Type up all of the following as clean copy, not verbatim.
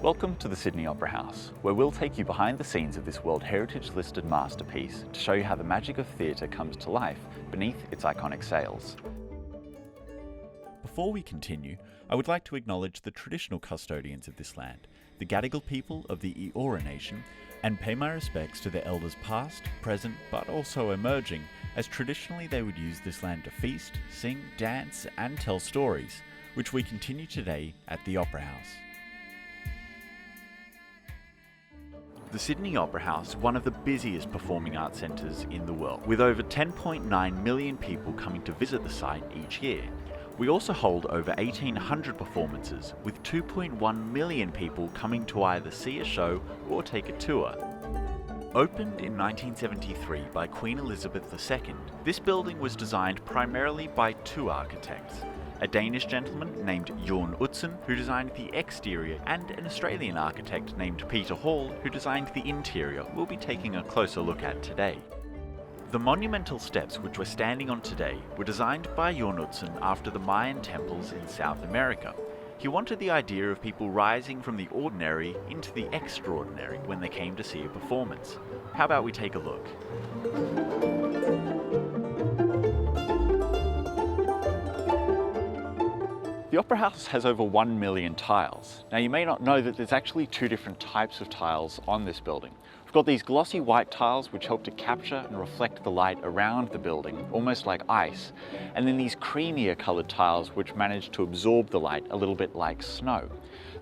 Welcome to the Sydney Opera House, where we'll take you behind the scenes of this World Heritage listed masterpiece to show you how the magic of theatre comes to life beneath its iconic sails. Before we continue, I would like to acknowledge the traditional custodians of this land, the Gadigal people of the Eora Nation, and pay my respects to their elders past, present, but also emerging, as traditionally they would use this land to feast, sing, dance, and tell stories, which we continue today at the Opera House. The Sydney Opera House is one of the busiest performing arts centres in the world, with over 10.9 million people coming to visit the site each year. We also hold over 1,800 performances, with 2.1 million people coming to either see a show or take a tour. Opened in 1973 by Queen Elizabeth II, this building was designed primarily by two architects. A Danish gentleman named Joan, who designed the exterior, and an Australian architect named Peter Hall, who designed the interior, we'll be taking a closer look at today. The monumental steps which we're standing on today were designed by Joan after the Mayan temples in South America. He wanted the idea of people rising from the ordinary into the extraordinary when they came to see a performance. How about we take a look? The Opera House has over 1 million tiles. Now you may not know that there's actually two different types of tiles on this building. We've got these glossy white tiles which help to capture and reflect the light around the building, almost like ice, and then these creamier coloured tiles which manage to absorb the light a little bit like snow.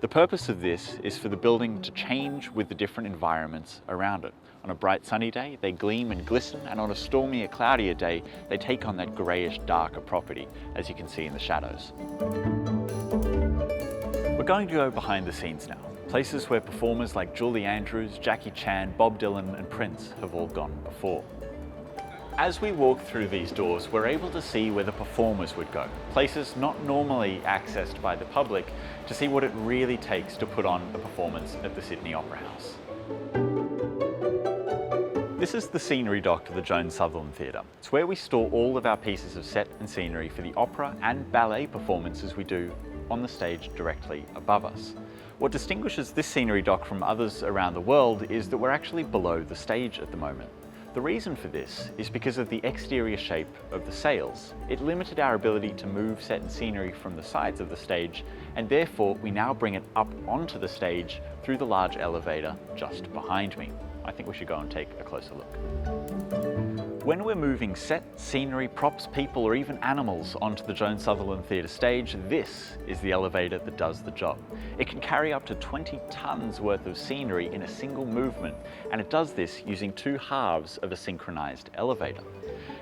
The purpose of this is for the building to change with the different environments around it. On a bright sunny day, they gleam and glisten, and on a stormier, cloudier day, they take on that greyish, darker property, as you can see in the shadows. We're going to go behind the scenes now, places where performers like Julie Andrews, Jackie Chan, Bob Dylan and Prince have all gone before. As we walk through these doors, we're able to see where the performers would go, places not normally accessed by the public, to see what it really takes to put on a performance at the Sydney Opera House. This is the scenery dock to the Joan Sutherland Theatre. It's where we store all of our pieces of set and scenery for the opera and ballet performances we do on the stage directly above us. What distinguishes this scenery dock from others around the world is that we're actually below the stage at the moment. The reason for this is because of the exterior shape of the sails. It limited our ability to move set and scenery from the sides of the stage, and therefore we now bring it up onto the stage through the large elevator just behind me. I think we should go and take a closer look. When we're moving set, scenery, props, people, or even animals onto the Joan Sutherland Theatre stage, this is the elevator that does the job. It can carry up to 20 tons worth of scenery in a single movement, and it does this using two halves of a synchronized elevator.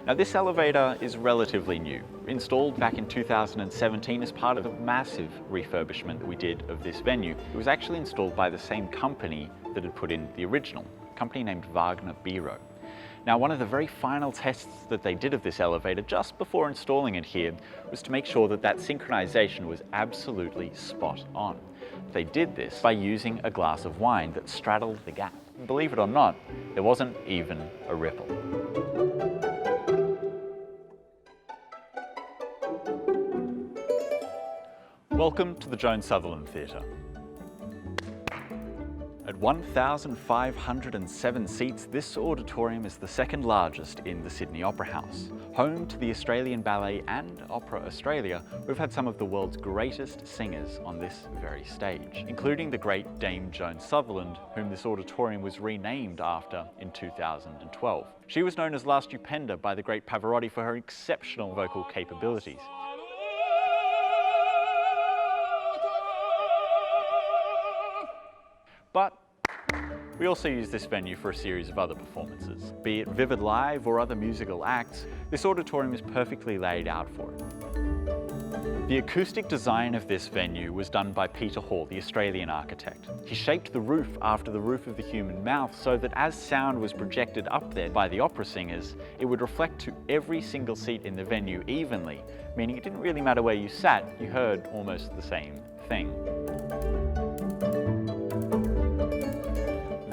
Now this elevator is relatively new, installed back in 2017 as part of a massive refurbishment that we did of this venue. It was actually installed by the same company that had put in the original, a company named Wagner Biro. Now, one of the very final tests that they did of this elevator just before installing it here was to make sure that that synchronization was absolutely spot on. They did this by using a glass of wine that straddled the gap. And believe it or not, there wasn't even a ripple. Welcome to the Joan Sutherland Theatre. At 1,507 seats, this auditorium is the second largest in the Sydney Opera House. Home to the Australian Ballet and Opera Australia, we've had some of the world's greatest singers on this very stage, including the great Dame Joan Sutherland, whom this auditorium was renamed after in 2012. She was known as La Stupenda by the great Pavarotti for her exceptional vocal capabilities. But we also use this venue for a series of other performances. Be it Vivid Live or other musical acts, this auditorium is perfectly laid out for it. The acoustic design of this venue was done by Peter Hall, the Australian architect. He shaped the roof after the roof of the human mouth so that as sound was projected up there by the opera singers, it would reflect to every single seat in the venue evenly, meaning it didn't really matter where you sat, you heard almost the same thing.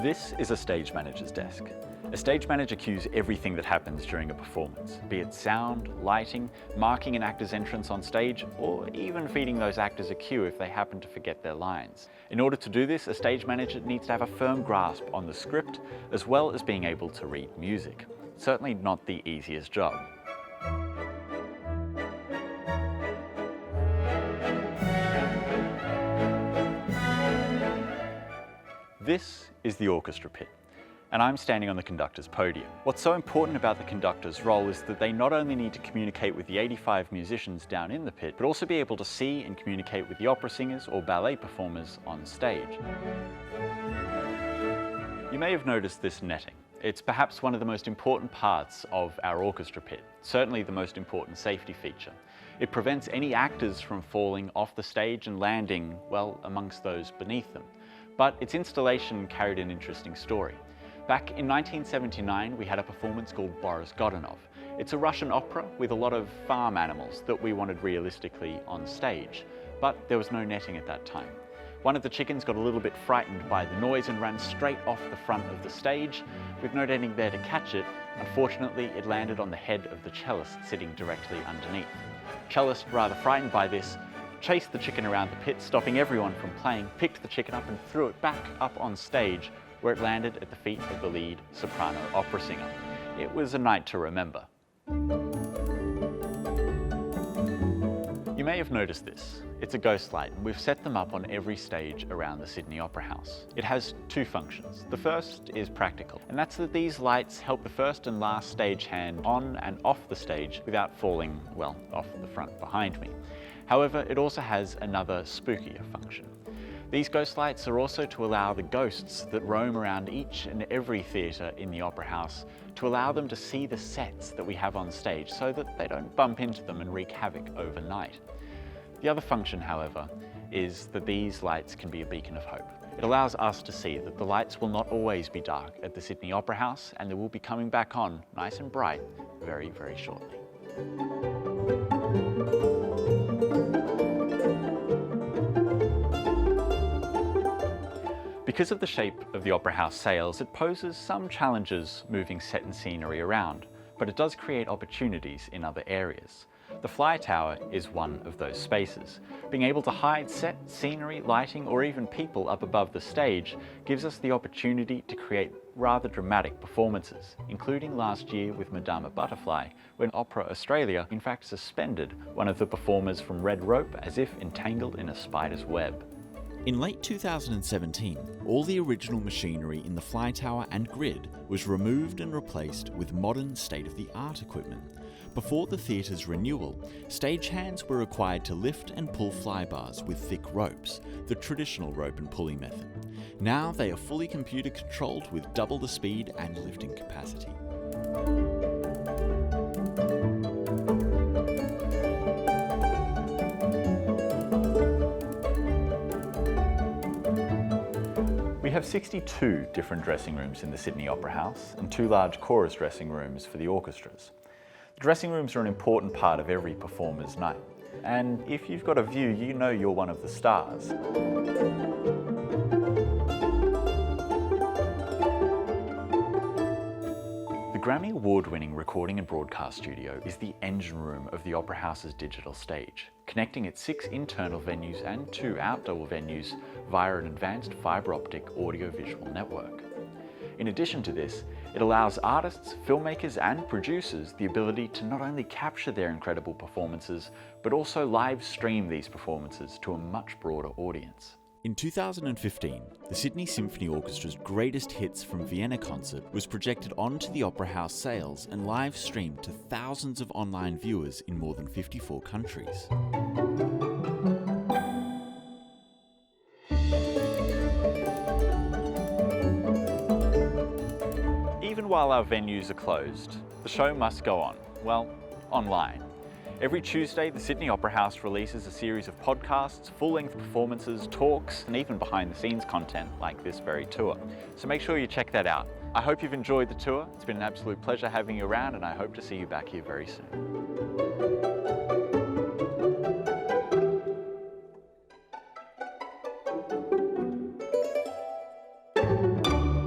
This is a stage manager's desk. A stage manager cues everything that happens during a performance, be it sound, lighting, marking an actor's entrance on stage, or even feeding those actors a cue if they happen to forget their lines. In order to do this, a stage manager needs to have a firm grasp on the script, as well as being able to read music. Certainly not the easiest job. This is the orchestra pit, and I'm standing on the conductor's podium. What's so important about the conductor's role is that they not only need to communicate with the 85 musicians down in the pit, but also be able to see and communicate with the opera singers or ballet performers on stage. You may have noticed this netting. It's perhaps one of the most important parts of our orchestra pit, certainly the most important safety feature. It prevents any actors from falling off the stage and landing, well, amongst those beneath them. But its installation carried an interesting story. Back in 1979, we had a performance called Boris Godunov. It's a Russian opera with a lot of farm animals that we wanted realistically on stage, but there was no netting at that time. One of the chickens got a little bit frightened by the noise and ran straight off the front of the stage. With no netting there to catch it, unfortunately it landed on the head of the cellist sitting directly underneath. Cellist, rather frightened by this, chased the chicken around the pit, stopping everyone from playing, picked the chicken up and threw it back up on stage, where it landed at the feet of the lead soprano opera singer. It was a night to remember. You may have noticed this. It's a ghost light, and we've set them up on every stage around the Sydney Opera House. It has two functions. The first is practical, and that's that these lights help the first and last stagehand on and off the stage without falling, well, off the front behind me. However, it also has another spookier function. These ghost lights are also to allow the ghosts that roam around each and every theatre in the Opera House to allow them to see the sets that we have on stage so that they don't bump into them and wreak havoc overnight. The other function, however, is that these lights can be a beacon of hope. It allows us to see that the lights will not always be dark at the Sydney Opera House, and they will be coming back on nice and bright very, very shortly. Because of the shape of the Opera House sails, it poses some challenges moving set and scenery around, but it does create opportunities in other areas. The fly tower is one of those spaces. Being able to hide set, scenery, lighting, or even people up above the stage gives us the opportunity to create rather dramatic performances, including last year with Madama Butterfly, when Opera Australia in fact suspended one of the performers from red rope as if entangled in a spider's web. In late 2017, all the original machinery in the fly tower and grid was removed and replaced with modern state-of-the-art equipment. Before the theatre's renewal, stagehands were required to lift and pull flybars with thick ropes, the traditional rope and pulley method. Now they are fully computer controlled with double the speed and lifting capacity. We have 62 different dressing rooms in the Sydney Opera House and 2 large chorus dressing rooms for the orchestras. The dressing rooms are an important part of every performer's night, and if you've got a view, you know you're one of the stars. The Grammy Award-winning recording and broadcast studio is the engine room of the Opera House's digital stage, connecting its 6 internal venues and 2 outdoor venues via an advanced fibre optic audio-visual network. In addition to this, it allows artists, filmmakers and producers the ability to not only capture their incredible performances, but also live stream these performances to a much broader audience. In 2015, the Sydney Symphony Orchestra's greatest hits from Vienna concert was projected onto the Opera House sails and live streamed to thousands of online viewers in more than 54 countries. Even while our venues are closed, the show must go on, well, online. Every Tuesday, the Sydney Opera House releases a series of podcasts, full-length performances, talks, and even behind-the-scenes content like this very tour. So make sure you check that out. I hope you've enjoyed the tour. It's been an absolute pleasure having you around, and I hope to see you back here very soon.